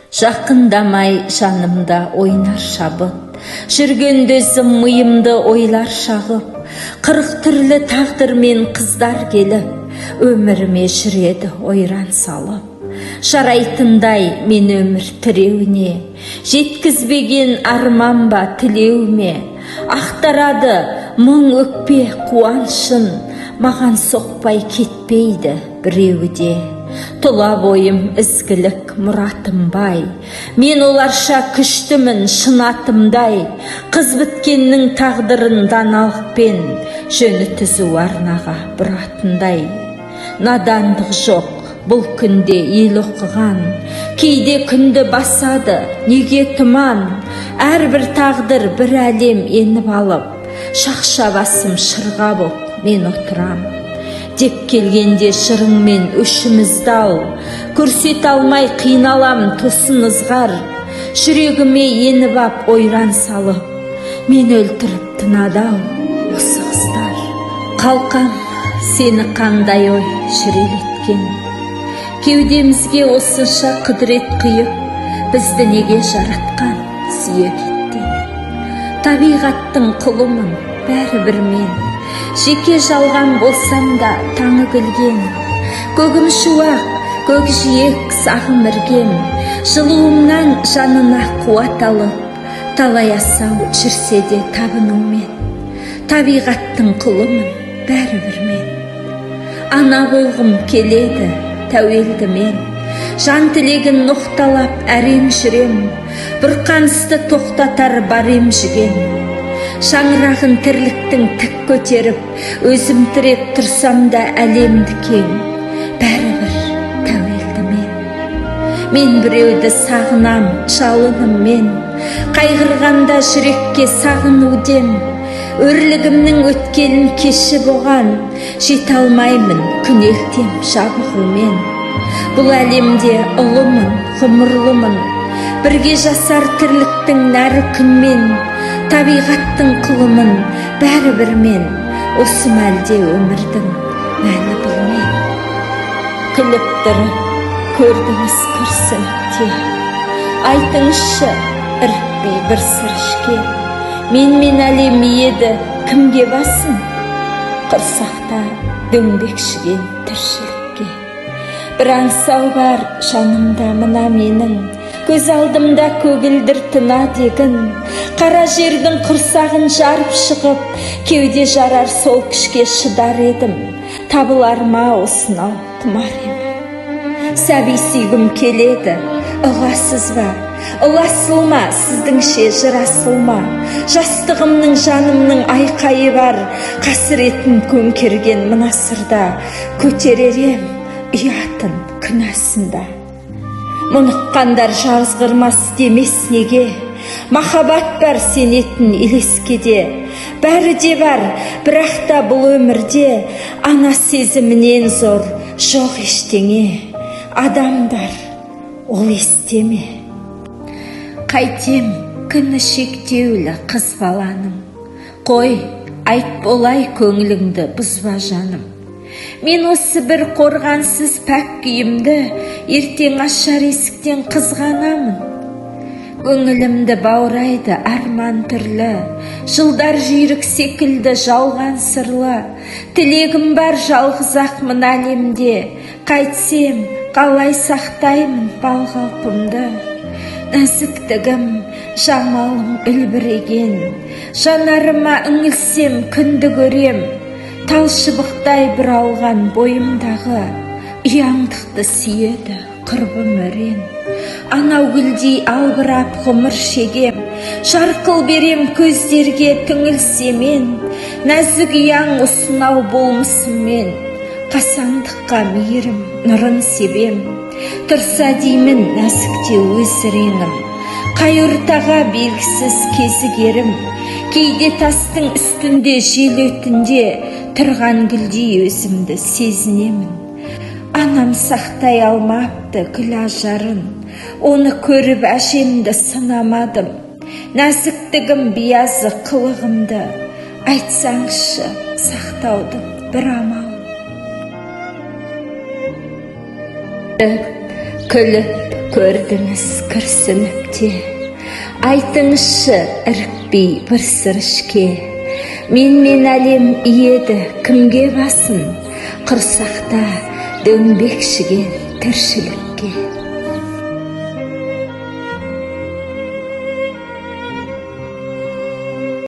Жақындамай жанымда ойнар шабыт, жүргенде зым миымды ойлар шағып, 40 түрлі тағдырмен қыздар келіп, өміріме жүреді ойран салып. Жарайтындай мен өмір тіреуіне, жеткізбеген арман ба тілеуме, ақтарады мұң өкпе қуаншын, маған соқпай кетпейді біреуі де. Тұла бойым ізгілік мұратымбай, мен оларша күштімін шынатымдай, қыз біткеннің тағдырын даналықпен, жөні түзу арнаға бұратындай. Надандық жоқ бұл күнде ел оқыған, кейде күнді басады неге тұман, әрбір тағдыр бір әлем еніп алып, шақша басым шырға боп мен отырам. Деп келгенде шырыңмен өшімізді ал, көрсет алмай қиналам тосын ызғар, жүрегіме еніп ап ойран салып, мен өлтіріп тынады-ау осы қыздар. Қалқам, сені қандай ой жүрелеткен, кеудемізге осынша құдірет құйып, бізді неге жаратқан сүйек еттен. Табиғаттың құлымын бәрібір мен, жеке жалған болсам да таңы күлген, көгім шуақ, көкжиек сағым іргем, жылуымнан жанына қуат алып, талай асау жүрсе де табынумен. Табиғаттың құлымын бәрібір мен, ана болғым келеді тәуелді мен, жан тілегін ноқталап әрем жүрем, бұрқанысты тоқтатар барем жүген. Шаңырағын тірліктің тік көтеріп, өзім тіреп тұрсам да әлемді кең, бәрібір тәуелді мен. Мен біреуді сағынам, жалыным мен, қайғырғанда жүрекке сағынуден, өрлігімнің өткенін кешіп оған, жете алмаймын күнелтем жабығумен. Бұл әлемде ұлымын, ғұмырлымын, бірге жасар тірліктің нәрі күнмен, табиғаттың құлымын бәрібір мен, осы мәлде өмірдің мәні білмен. Күліп тұрып көрдіңіз күрсініпте, айтыңызшы ірікпей бір сыр ішке, менмен әлем еді кімге басын, құрсақта дөңбекшіген тіршілікке. Бір аңсау бар жанымда мына менің, көз алдымда көгілдір тына дегін, қара жердің құрсағын жарып шығып, кеуде жарар сол күшке шыдар едім, табылар ма осынау тұмар емін. Сәби сүйгім келеді, ұғасыз ба, ұласыл ма, сіздіңше жырасыл ма, жастығымның жанымның айқайы бар, қасіретін көмкерген мына сырда, көтеререм ұятын күнәсында. Мұныққандар жазғырмас демес неге, махаббат бар сенетін елескеде, бәрі де бар, бірақ та бұл өмірде ана сезімінен зор жоқ ештеңе. Адамдар, ол естеме. Қайтем күні шектеулі қыз баланым, қой, айт болай көңіліңді бұзба жаным. Мен осы бір қорғансыз пәк күйімді ертең ашар есіктен қызғанамын. Көңілімді баурайды арман түрлі, жылдар жүйрік секілді жалған сырлы, тілегім бар жалғыз-ақ мына әлемде, қайтсем қалай сақтаймын балғалпымды. Нәзіктігім, жамалым үлбіреген, жанарыма үңілсем күнді көрем, талшыбықтай бір алған бойымдағы, ұяңдықты сүйеді құрбым өрен. Анау гүлдей албырап ғұмыр шегем, жарқыл берем көздерге түңілсемен, нәзік ұяң осынау болмысыммен, қасаңдыққа мейірім нұрын себем. Тұрса деймін нәзікте өз реңім, қай ортаға белгісіз кезігерім, кейде тастың үстінде жел өтінде, тұрған гүлдей өзімді сезінемін. Анам сақтай алмапты гүл ажарын, оны көріп әжемді сынамадым. Нәзіктігім биязы қылығымды, айтсаңшы сақтаудың бір амал. Күліп көрдіңіз күрсініп те. Айтыңызшы ірікпей бір сыр ішке, менмен әлем иеді кімге басын, құрсақта дөңбекшіген тіршілікке.